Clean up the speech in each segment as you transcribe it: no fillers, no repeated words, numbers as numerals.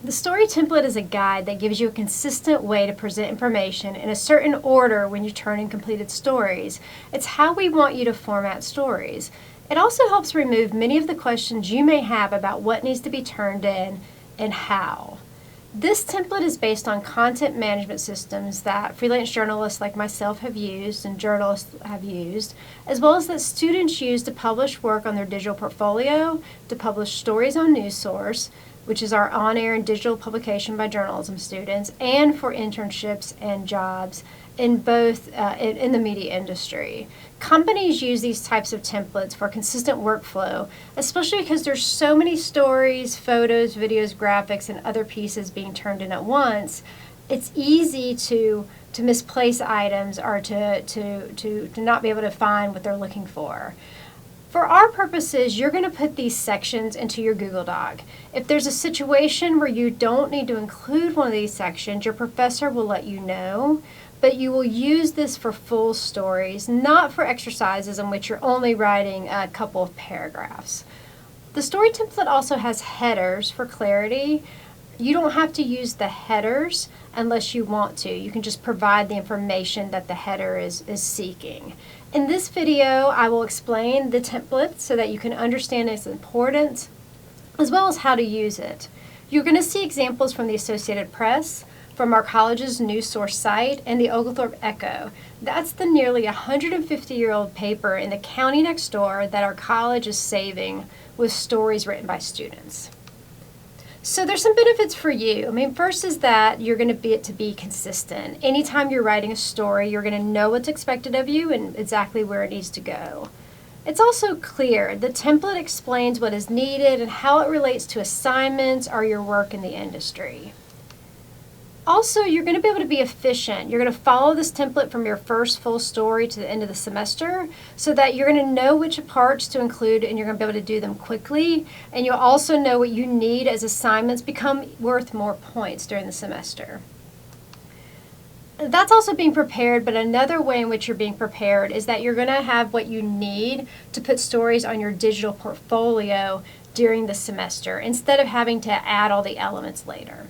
The story template is a guide that gives you a consistent way to present information in a certain order when you turn in completed stories. It's how we want you to format stories. It also helps remove many of the questions you may have about what needs to be turned in and how. This template is based on content management systems that freelance journalists like myself have used and journalists have used, as well as that students use to publish work on their digital portfolio, to publish stories on NewsSource, which is our on-air and digital publication by journalism students, and for internships and jobs in both in the media industry. Companies use these types of templates for consistent workflow, especially because there's so many stories, photos, videos, graphics, and other pieces being turned in at once. It's easy to misplace items or to not be able to find what they're looking for. For our purposes, you're going to put these sections into your Google Doc. If there's a situation where you don't need to include one of these sections, your professor will let you know, but you will use this for full stories, not for exercises in which you're only writing a couple of paragraphs. The story template also has headers for clarity. You don't have to use the headers unless you want to. You can just provide the information that the header is seeking. In this video, I will explain the template so that you can understand its importance, as well as how to use it. You're going to see examples from the Associated Press, from our college's NewsSource site, and the Oglethorpe Echo. That's the nearly 150-year-old paper in the county next door that our college is saving with stories written by students. So there's some benefits for you. First is that you're going to be consistent. Anytime you're writing a story, you're going to know what's expected of you and exactly where it needs to go. It's also clear. The template explains what is needed and how it relates to assignments or your work in the industry. Also, you're going to be able to be efficient. You're going to follow this template from your first full story to the end of the semester so that you're going to know which parts to include and you're going to be able to do them quickly. And you'll also know what you need as assignments become worth more points during the semester. That's also being prepared, but another way in which you're being prepared is that you're going to have what you need to put stories on your digital portfolio during the semester instead of having to add all the elements later.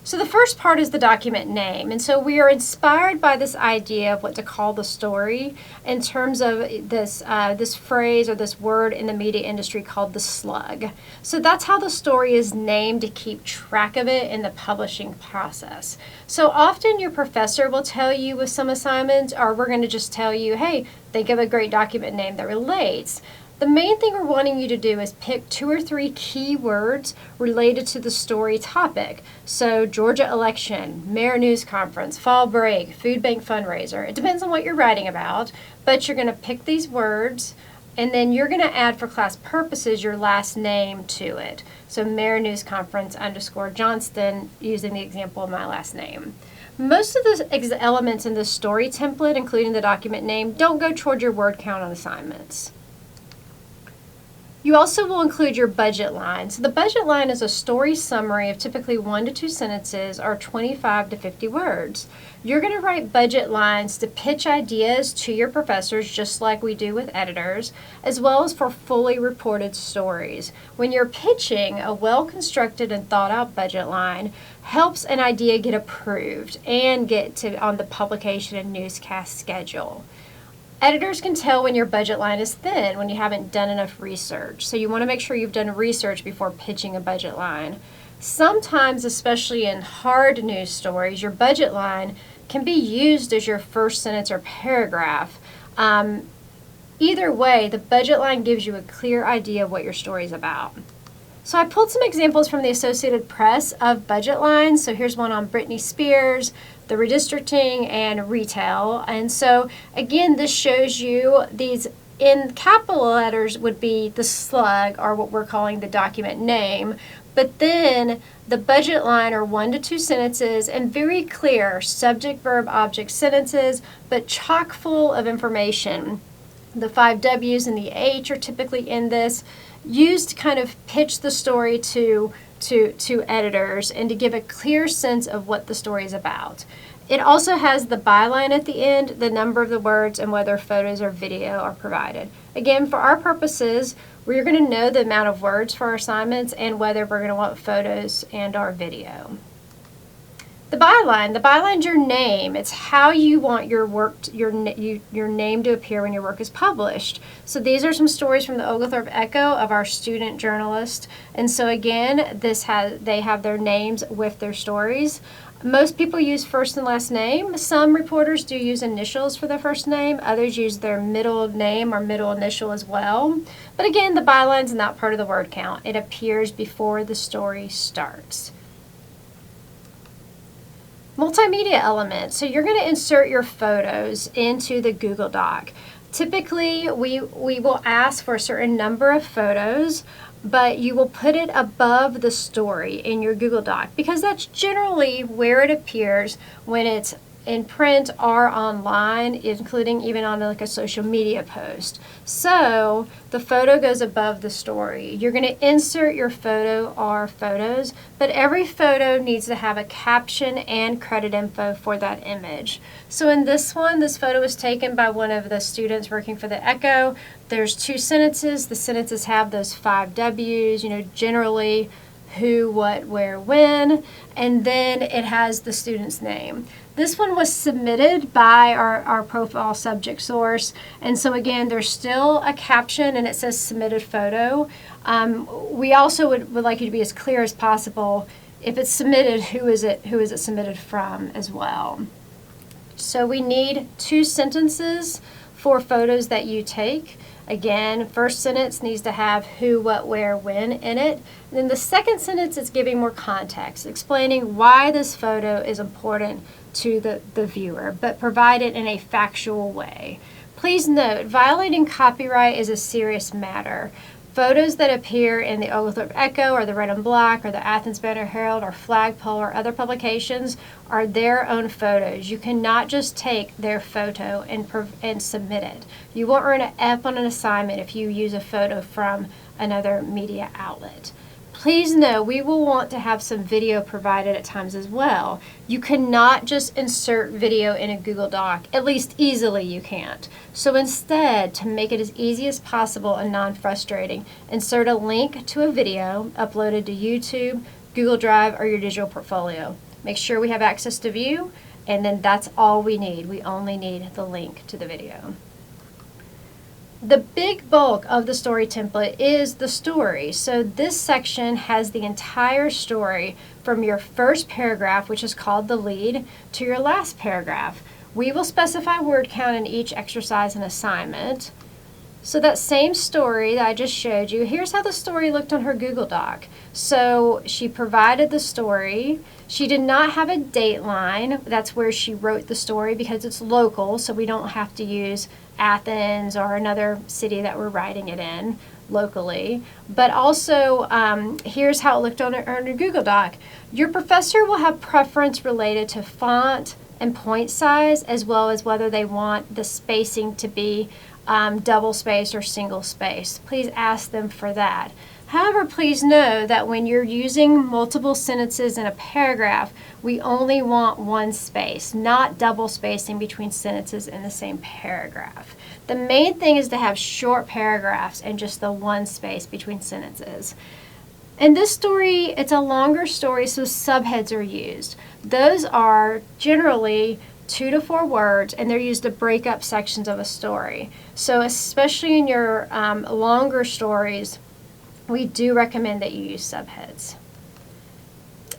So the first part is the document name, and so we are inspired by this idea of what to call the story in terms of this phrase or this word in the media industry called the slug. So that's how the story is named to keep track of it in the publishing process. So often your professor will tell you with some assignments, or we're going to just tell you, hey, think of a great document name that relates. The main thing we're wanting you to do is pick 2 or 3 key words related to the story topic. So Georgia election, mayor news conference, fall break, food bank fundraiser. It depends on what you're writing about, but you're going to pick these words and then you're going to add for class purposes your last name to it. So mayor news conference _ Johnston, using the example of my last name. Most of the elements in the story template, including the document name, don't go toward your word count on assignments. You also will include your budget line. So the budget line is a story summary of typically 1 to 2 sentences or 25 to 50 words. You're going to write budget lines to pitch ideas to your professors, just like we do with editors, as well as for fully reported stories. When you're pitching, a well-constructed and thought-out budget line helps an idea get approved and get on the publication and newscast schedule. Editors can tell when your budget line is thin, when you haven't done enough research. So you want to make sure you've done research before pitching a budget line. Sometimes, especially in hard news stories, your budget line can be used as your first sentence or paragraph. Either way, the budget line gives you a clear idea of what your story is about. So I pulled some examples from the Associated Press of budget lines. So here's one on Britney Spears, the redistricting, and retail. And so again, this shows you these in capital letters would be the slug, or what we're calling the document name. But then the budget line are 1 to 2 sentences and very clear subject, verb, object sentences, but chock full of information. The 5 W's and the H are typically in this, used to kind of pitch the story to editors and to give a clear sense of what the story is about. It also has the byline at the end, the number of the words, and whether photos or video are provided. Again, for our purposes, We're going to know the amount of words for our assignments and whether we're going to want photos and our video. The byline. The byline's your name. It's how you want your work, your name to appear when your work is published. So these are some stories from the Oglethorpe Echo of our student journalist. And so again, they have their names with their stories. Most people use first and last name. Some reporters do use initials for their first name. Others use their middle name or middle initial as well. But again, the byline's not part of the word count. It appears before the story starts. Multimedia elements. So you're going to insert your photos into the Google Doc. Typically, we will ask for a certain number of photos, but you will put it above the story in your Google Doc because that's generally where it appears when it's in print or online, including even on like a social media post. So the photo goes above the story. You're going to insert your photo or photos, but every photo needs to have a caption and credit info for that image. So in this one, this photo was taken by one of the students working for the Echo. There's 2 sentences. The sentences have those 5 W's, generally who, what, where, when, and then it has the student's name. This one was submitted by our profile subject source, and so again, there's still a caption and it says submitted photo. We also would like you to be as clear as possible. If it's submitted, who is it submitted from as well. So we need 2 sentences for photos that you take. Again, first sentence needs to have who, what, where, when in it. And then the second sentence is giving more context, explaining why this photo is important to the viewer, but provide it in a factual way. Please note, violating copyright is a serious matter. Photos that appear in the Oglethorpe Echo or the Red and Black or the Athens Banner Herald or Flagpole or other publications are their own photos. You cannot just take their photo and submit it. You won't earn an F on an assignment if you use a photo from another media outlet. Please know we will want to have some video provided at times as well. You cannot just insert video in a Google Doc, at least easily you can't. So instead, to make it as easy as possible and non-frustrating, insert a link to a video uploaded to YouTube, Google Drive, or your digital portfolio. Make sure we have access to view, and then that's all we need. We only need the link to the video. The big bulk of the story template is the story. So this section has the entire story from your first paragraph, which is called the lead, to your last paragraph. We will specify word count in each exercise and assignment. So that same story that I just showed you, here's how the story looked on her Google Doc. So she provided the story. She did not have a date line. That's where she wrote the story because it's local, so we don't have to use Athens or another city that we're writing it in locally. But also, here's how it looked on her Google Doc. Your professor will have preference related to font and point size, as well as whether they want the spacing to be double space or single space. Please ask them for that. However, please know that when you're using multiple sentences in a paragraph, we only want one space, not double spacing between sentences in the same paragraph. The main thing is to have short paragraphs and just the one space between sentences. In this story, it's a longer story, so subheads are used. Those are generally 2 to 4 words, and they're used to break up sections of a story. So especially in your longer stories, we do recommend that you use subheads.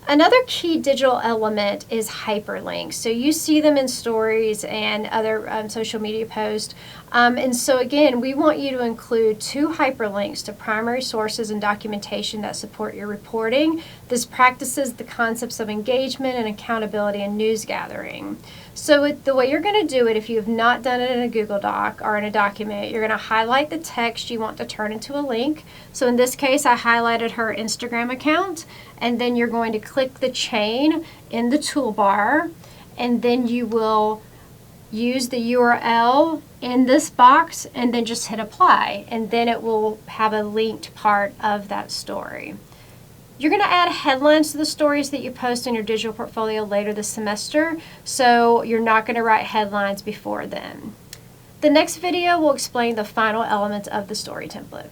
Another key digital element is hyperlinks. So you see them in stories and other social media posts. And so again, we want you to include 2 hyperlinks to primary sources and documentation that support your reporting. This practices the concepts of engagement and accountability and news gathering. So the way you're going to do it, if you have not done it in a Google Doc or in a document, you're going to highlight the text you want to turn into a link. So in this case, I highlighted her Instagram account, and then you're going to click the chain in the toolbar, and then you will use the URL in this box and then just hit apply, and then it will have a linked part of that story. You're going to add headlines to the stories that you post in your digital portfolio later this semester, so you're not going to write headlines before then. The next video will explain the final elements of the story template.